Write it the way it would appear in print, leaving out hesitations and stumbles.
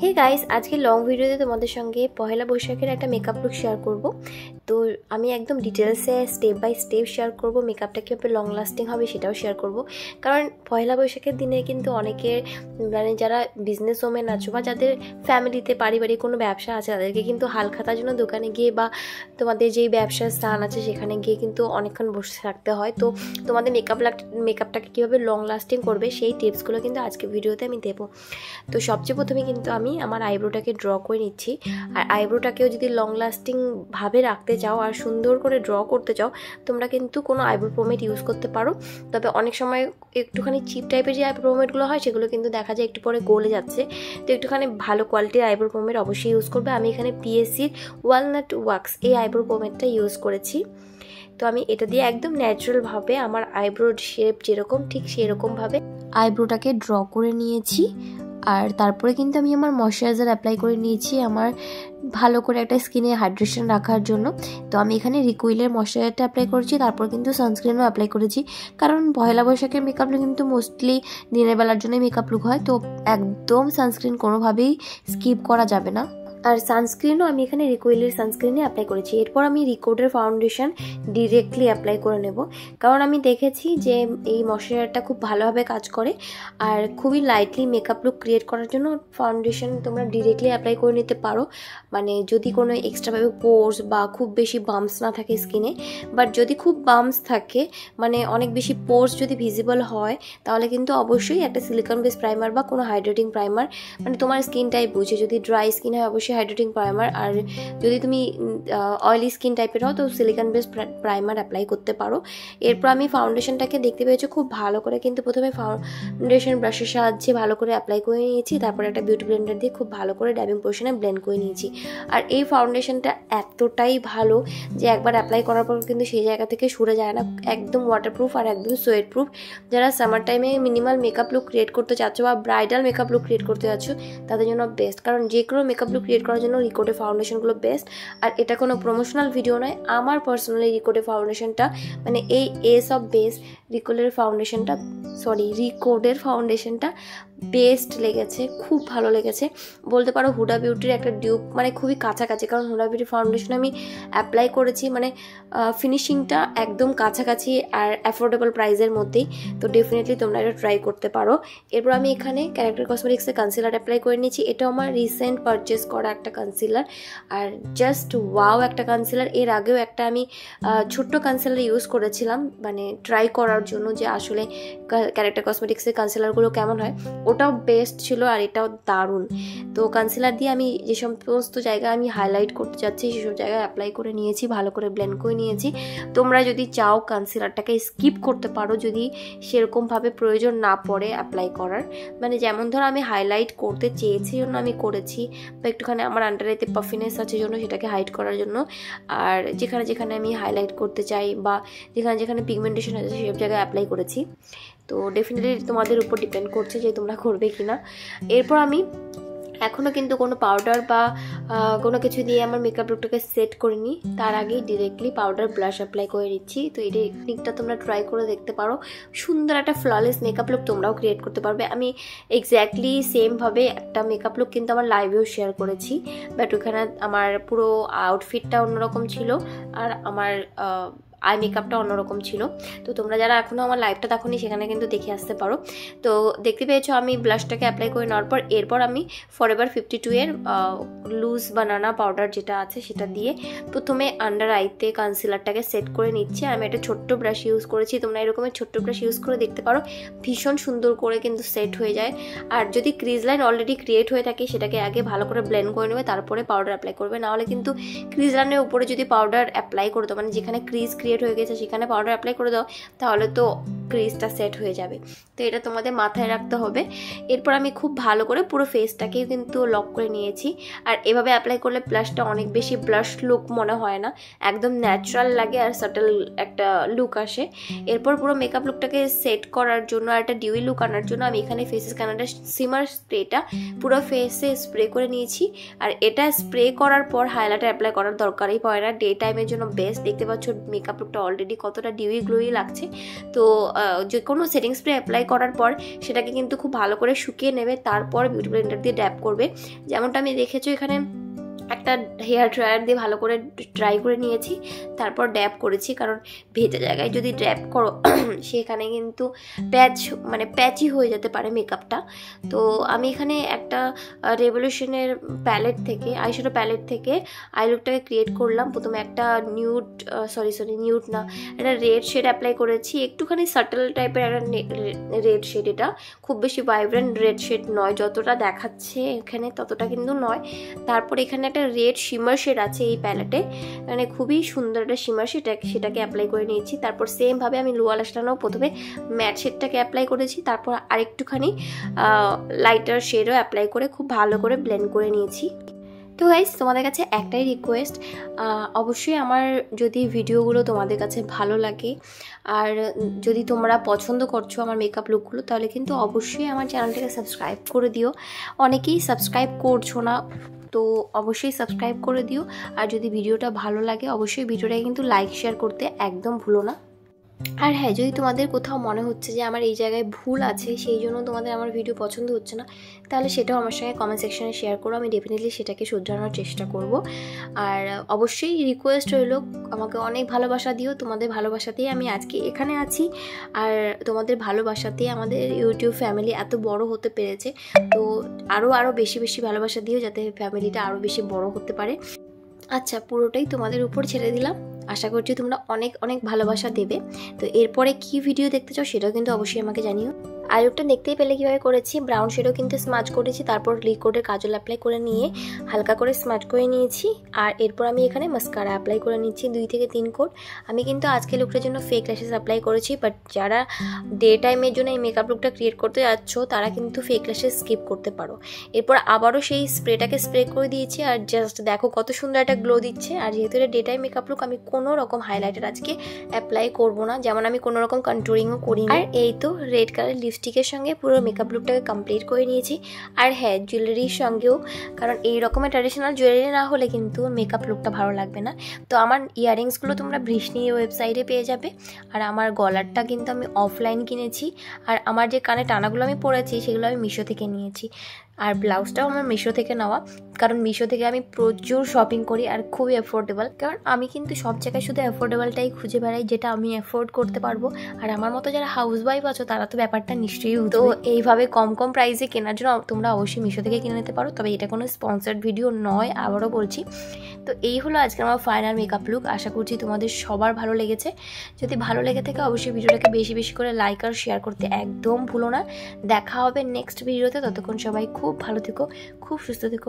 Hey guys, আজকে long ভিডিওতে তোমাদের সঙ্গে পহেলা বৈশাখের একটা মেকআপ লুক শেয়ার করব। তো আমি একদম ডিটেলসে স্টেপ বাই স্টেপ শেয়ার করব, মেকআপটা কীভাবে লং লাস্টিং হবে সেটাও শেয়ার করব। কারণ পহেলা বৈশাখের দিনে কিন্তু অনেকের মানে যারা বিজনেস ওমেন আছো বা যাদের ফ্যামিলিতে পারিবারিক কোনো ব্যবসা আছে তাদেরকে কিন্তু হালখাতার জন্য দোকানে গিয়ে বা তোমাদের যেই ব্যবসার স্থান আছে সেখানে গিয়ে কিন্তু অনেকক্ষণ বসে থাকতে হয়। তো তোমাদের মেকআপটাকে কীভাবে লং লাস্টিং করবে সেই টিপসগুলো কিন্তু আজকে ভিডিওতে আমি দেবো। তো সবচেয়ে প্রথমে কিন্তু আমি আমার আইব্রোটাকে ড্র করে নিচ্ছি। আর আইব্রোটাকেও যদি লং লাস্টিং ভাবে রাখতে চাও আর সুন্দর করে ড্র করতে চাও, তোমরা কিন্তু কোনো আইব্রো পোমেড ইউজ করতে পারো। তবে অনেক সময় একটুখানি চিপ টাইপের যে আইব্রো পোমেডগুলো হয় সেগুলো কিন্তু দেখা যায় একটু পরে গলে যাচ্ছে। তো একটুখানি ভালো কোয়ালিটির আইব্রো পোমেড অবশ্যই ইউজ করবে। আমি এখানে পিএসসির ওয়ালনাট ওয়াক্স এই আইব্রো পোমেডটা ইউজ করেছি। তো আমি এটা দিয়ে একদম ন্যাচারালভাবে আমার আইব্রোর শেপ যেরকম ঠিক সেরকমভাবে আইব্রোটাকে ড্র করে নিয়েছি। আর তারপরে কিন্তু আমি আমার ময়শ্চারাইজার অ্যাপ্লাই করে নিয়েছি আমার ভালো করে একটা স্কিনে হাইড্রেশন রাখার জন্য। তো আমি এখানে রিকুইলের ময়শ্চারাইজারটা অ্যাপ্লাই করেছি, তারপর কিন্তু সানস্ক্রিনও অ্যাপ্লাই করেছি। কারণ পয়লা বৈশাখের মেকআপ লুক কিন্তু মোস্টলি দিনের বেলার জন্যই মেকআপ লুক হয়, তো একদম সানস্ক্রিন কোনোভাবেই স্কিপ করা যাবে না। আর সানস্ক্রিনও আমি এখানে রিকুইলের সানস্ক্রিনে অ্যাপ্লাই করেছি। এরপর আমি রিকোডের ফাউন্ডেশন ডিরেক্টলি অ্যাপ্লাই করে নেব, কারণ আমি দেখেছি যে এই ময়শ্চারাইজারটা খুব ভালোভাবে কাজ করে আর খুবই লাইটলি মেকআপ লুক ক্রিয়েট করার জন্য ফাউন্ডেশন তোমরা ডিরেক্টলি অ্যাপ্লাই করে নিতে পারো। মানে যদি কোনো এক্সট্রাভাবে পোর্স বা খুব বেশি বাম্পস না থাকে স্কিনে, বাট যদি খুব বাম্পস থাকে মানে অনেক বেশি পোর্স যদি ভিজিবল হয়, তাহলে কিন্তু অবশ্যই একটা সিলিকন বেস প্রাইমার বা কোনো হাইড্রেটিং প্রাইমার, মানে তোমার স্কিন টাইপ বুঝে, যদি ড্রাই স্কিন হয় অবশ্যই হাইড্রেটিং প্রাইমার, আর যদি তুমি অয়েলি স্কিন টাইপের হও তো সিলিকন বেস প্রাইমার অ্যাপ্লাই করতে পারো। এরপর আমি ফাউন্ডেশনটাকে দেখতে পেয়েছো খুব ভালো করে কিন্তু প্রথমে ফাউন্ডেশন ব্রাশের সাহায্যে ভালো করে অ্যাপ্লাই করে নিয়েছি, তারপরে একটা বিউটি ব্লেন্ডার দিয়ে খুব ভালো করে ড্যাবিং পোর্শনে ব্লেন্ড করে নিয়েছি। আর এই ফাউন্ডেশনটা এতটাই ভালো যে একবার অ্যাপ্লাই করার পর কিন্তু সেই জায়গা থেকে সরে যায় না, একদম ওয়াটারপ্রুফ আর একদম সোয়েট প্রুফ। যারা সামার টাইমে মিনিমাল মেকআপ লুক ক্রিয়েট করতে চাচ্ছ বা ব্রাইডাল মেকআপ লুক ক্রিয়েট করতে চাচ্ছ তাদের জন্য বেস্ট, কারণ যে কোনো মেকআপ লুক ক্রিয়েট করার জন্য রিকোডের ফাউন্ডেশনগুলো বেস্ট। আর এটা কোনো প্রমোশনাল ভিডিও নয়, আমার পার্সোনালি রিকোডের ফাউন্ডেশনটা মানে এই এস অফ বেস রিকোডের ফাউন্ডেশনটা বেস্ট লেগেছে, খুব ভালো লেগেছে বলতে পারো। হুডা বিউটির একটা ডিউপ মানে খুবই কাছাকাছি, কারণ হুডা বিউটির ফাউন্ডেশন আমি অ্যাপ্লাই করেছি মানে ফিনিশিংটা একদম কাছাকাছি আর অ্যাফোর্ডেবল প্রাইসের মধ্যেই। তো ডেফিনেটলি তোমরা এটা ট্রাই করতে পারো। এরপর আমি এখানে ক্যারেক্টার কসমেটিক্সের কনসিলার অ্যাপ্লাই করে নিয়েছি। এটা আমার রিসেন্ট পারচেস করা একটা কনসিলার আর জাস্ট ওয়াও একটা কনসিলার। এর আগেও একটা আমি ছোট্ট কনসিলার ইউজ করেছিলাম মানে ট্রাই করার জন্য যে আসলে ক্যারেক্টার কসমেটিক্সের কনসিলারগুলো কেমন হয়, ওটাও বেস্ট ছিল আর এটাও দারুণ। তো কনসিলার দিয়ে আমি যে সমস্ত জায়গায় আমি হাইলাইট করতে চাচ্ছি সেসব জায়গায় অ্যাপ্লাই করে নিয়েছি, ভালো করে ব্লেন্ড করে নিয়েছি। তোমরা যদি চাও কনসিলারটাকে স্কিপ করতে পারো যদি সেরকমভাবে প্রয়োজন না পড়ে অ্যাপ্লাই করার, মানে যেমন ধরো আমি হাইলাইট করতে চেয়েছি জন্য আমি করেছি, বা একটুখানি আমার আন্ডারেতে পাফিনেস আছে জন্য সেটাকে হাইড করার জন্য। আর যেখানে যেখানে আমি হাইলাইট করতে চাই বা যেখানে যেখানে পিগমেন্টেশন আছে সেসব জায়গায় অ্যাপ্লাই করেছি। তো ডেফিনেটলি তোমাদের উপর ডিপেন্ড করছে যে তোমরা করবে কি না। এরপর আমি এখনও কিন্তু কোনো পাউডার বা কোনো কিছু দিয়ে আমার মেকআপ লুকটাকে সেট করিনি, তার আগেই ডিরেক্টলি পাউডার ব্লাশ অ্যাপ্লাই করে নিচ্ছি। তো এই টেকনিকটা তোমরা ট্রাই করে দেখতে পারো, সুন্দর একটা ফ্ললেস মেকআপ লুক তোমরাও ক্রিয়েট করতে পারবে। আমি এক্স্যাক্টলি সেমভাবে একটা মেকআপ লুক কিন্তু আমার লাইভেও শেয়ার করেছি, বাট ওখানে আমার পুরো আউটফিটটা অন্যরকম ছিল আর আমার আই মেকআপটা অন্যরকম ছিল। তো তোমরা যারা এখনও আমার লাইভটা দেখোনি সেখানে কিন্তু দেখে আসতে পারো। তো দেখতে পেয়েছো আমি ব্লাশটাকে অ্যাপ্লাই করে নেওয়ার পর এরপর আমি ফরএভার 52 এর লুজ বানানা পাউডার যেটা আছে সেটা দিয়ে প্রথমে আন্ডার আইতে কনসিলারটাকে সেট করে নিচ্ছি। আমি একটা ছোট্ট ব্রাশ ইউজ করেছি, তোমরা এরকমের ছোট্ট ব্রাশ ইউজ করে দেখতে পারো, ভীষণ সুন্দর করে কিন্তু সেট হয়ে যায়। আর যদি ক্রিজ লাইন অলরেডি ক্রিয়েট হয়ে থাকে সেটাকে আগে ভালো করে ব্লেন্ড করে নেবে, তারপরে পাউডার অ্যাপ্লাই করবে, নাহলে কিন্তু ক্রিজ লাইনের উপরে যদি পাউডার অ্যাপ্লাই করে দাও মানে যেখানে ক্রিজ ক্রিয়েট হয়ে গেছে সেখানে পাউডার অ্যাপ্লাই করে দাও তাহলে তো ক্রিজটা সেট হয়ে যাবে। তো এটা তোমাদের মাথায় রাখতে হবে। এরপর আমি খুব ভালো করে পুরো ফেসটাকেও কিন্তু লক করে নিয়েছি। আর এভাবে অ্যাপ্লাই করলে ব্লাশটা অনেক বেশি ব্লাশ লুক মনে হয় না, একদম ন্যাচারাল লাগে আর সাটল একটা লুক আসে। এরপর পুরো মেকআপ লুকটাকে সেট করার জন্য আর একটা ডিউই লুক আনার জন্য আমি এখানে ফেসেস কানাডা সিমার স্প্রেটা পুরো ফেসে স্প্রে করে নিয়েছি। আর এটা স্প্রে করার পর হাইলাইটার অ্যাপ্লাই করার দরকারই পড়ে না, ডে টাইমের জন্য বেস্ট। দেখতে পাচ্ছ মেকআপ লুকটা অলরেডি কতটা ডিউই গ্লোই লাগছে। তো যে কোনো সেটিং স্প্রে অ্যাপ্লাই করার পর সেটাকে কিন্তু খুব ভালো করে শুকিয়ে নেবে, তারপর বিউটি ব্লেন্ডার দিয়ে ড্যাপ করবে। যেমনটা আমি দেখেছো এখানে একটা হেয়ার ড্রায়ার দিয়ে ভালো করে ড্রাই করে নিয়েছি, তারপর ড্যাপ করেছি, কারণ ভেজা জায়গায় যদি ড্যাপ করো সেখানে কিন্তু প্যাচি হয়ে যেতে পারে মেকআপটা। তো আমি এখানে একটা রেভলিউশনের আইশ্যাডো প্যালেট থেকে আই লুকটাকে ক্রিয়েট করলাম। প্রথমে একটা নিউড না, একটা রেড শেড অ্যাপ্লাই করেছি, একটুখানি সাটল টাইপের একটা রেড শেড। এটা খুব বেশি ভাইব্রেন্ট রেড শেড নয়, যতটা দেখাচ্ছে এখানে ততটা কিন্তু নয়। তারপর এখানে একটা রেড শিমার শেড আছে এই প্যালেটে, মানে খুবই সুন্দর একটা শিমার শেড, সেটাকে অ্যাপ্লাই করে নিয়েছি। তারপর সেমভাবে আমি লোয়ার লাশটাও প্রথমে ম্যাট শেডটাকে অ্যাপ্লাই করেছি, তারপর আরেকটুখানি লাইটার শেডও অ্যাপ্লাই করে খুব ভালো করে ব্লেন্ড করে নিয়েছি। তো গাইস, তোমাদের কাছে একটাই রিকোয়েস্ট, অবশ্যই আমার যদি ভিডিওগুলো তোমাদের কাছে ভালো লাগে আর যদি তোমরা পছন্দ করছো আমার মেকআপ লুকগুলো, তাহলে কিন্তু অবশ্যই আমার চ্যানেলটাকে সাবস্ক্রাইব করে দিও। অনেকেই সাবস্ক্রাইব করছো না, তো অবশ্যই সাবস্ক্রাইব করে দিও। আর যদি ভিডিওটা ভালো লাগে অবশ্যই ভিডিওটাকে কিন্তু লাইক শেয়ার করতে একদম ভুলো না। আর হ্যাঁ, যদি তোমাদের কোথাও মনে হচ্ছে যে আমার এই জায়গায় ভুল আছে, সেই জন্য তোমাদের আমার ভিডিও পছন্দ হচ্ছে না, তাহলে সেটাও আমার সঙ্গে কমেন্ট সেকশনে শেয়ার করো, আমি ডেফিনেটলি সেটাকে শুধরানোর চেষ্টা করব। আর অবশ্যই রিকোয়েস্ট রইল, আমাকে অনেক ভালোবাসা দিও, তোমাদের ভালোবাসাতেই আমি আজকে এখানে আছি, আর তোমাদের ভালোবাসাতেই আমাদের ইউটিউব ফ্যামিলি এত বড় হতে পেরেছে। তো আরও বেশি ভালোবাসা দিও, যাতে ফ্যামিলিটা আরও বেশি বড় হতে পারে। আচ্ছা, পুরোটাই তোমাদের উপর ছেড়ে দিলাম, আশা করছি তোমরা অনেক ভালোবাসা দেবে। তো এরপরে কি ভিডিও দেখতে চাও সেটাও কিন্তু অবশ্যই আমাকে জানিও। আই লুকটা দেখতেই পেলে কীভাবে করেছি, ব্রাউন শেডও কিন্তু স্মাচ করেছি, তারপর লিকুইডের কাজল অ্যাপ্লাই করে নিয়ে হালকা করে স্মাচ করে নিয়েছি। আর এরপর আমি এখানে মাস্কারা অ্যাপ্লাই করে নিচ্ছি 2 থেকে 3 কোট। আমি কিন্তু আজকে লুকটার জন্য ফেক ল্যাশেস অ্যাপ্লাই করেছি, বাট যারা ডে টাইমের জন্য এই মেকআপ লুকটা ক্রিয়েট করতে যাচ্ছ তারা কিন্তু ফেক ল্যাশেস স্কিপ করতে পারো। এরপর আবারও সেই স্প্রেটাকে স্প্রে করে দিয়েছি, আর জাস্ট দেখো কত সুন্দর একটা গ্লো দিচ্ছে। আর যেহেতু এটা ডে টাইম মেকআপ লুক, আমি কোনো রকম হাইলাইটার আজকে অ্যাপ্লাই করবো না, যেমন আমি কোনো রকম কন্ট্রোলিংও করি না। আর এই তো রেড কালার লিপস্টিকের সঙ্গে পুরো মেকআপ লুকটাকে কমপ্লিট করে নিয়েছি। আর হ্যাঁ, জুয়েলারির সঙ্গেও, কারণ এই রকমের ট্র্যাডিশনাল জুয়েলারি না হলে কিন্তু মেকআপ লুকটা ভালো লাগবে না। তো আমার ইয়াররিংসগুলো তোমরা বৃষ্ণি ওয়েবসাইটে পেয়ে যাবে, আর আমার গলারটা কিন্তু আমি অফলাইন কিনেছি, আর আমার যে কানে টানাগুলো আমি পরেছি সেগুলো আমি মিশো থেকে নিয়েছি। আর ব্লাউজটাও আমার মিশো থেকে নেওয়া, কারণ মিশো থেকে আমি প্রচুর শপিং করি আর খুবই অ্যাফোর্ডেবল। কারণ আমি কিন্তু সব জায়গায় শুধু অ্যাফোর্ডেবলটাই খুঁজে বেড়াই, যেটা আমি অ্যাফোর্ড করতে পারবো। আর আমার মতো যারা হাউস ওয়াইফ আছো তারা তো ব্যাপারটা নিশ্চয়ই তো এইভাবে কম প্রাইসে কেনার জন্য তোমরা অবশ্যই মিশো থেকে কিনে নিতে পারো। তবে এটা কোনো স্পন্সার্ড ভিডিও নয়, আবারও বলছি। তো এই হলো আজকে আমার ফাইনাল মেকআপ লুক, আশা করছি তোমাদের সবার ভালো লেগেছে। যদি ভালো লেগে থাকে অবশ্যই ভিডিওটাকে বেশি করে লাইক আর শেয়ার করতে একদম ভুলো না। দেখা হবে নেক্সট ভিডিওতে, ততক্ষণ সবাই খুব ভালো থেকো, খুব সুস্থ থেকো।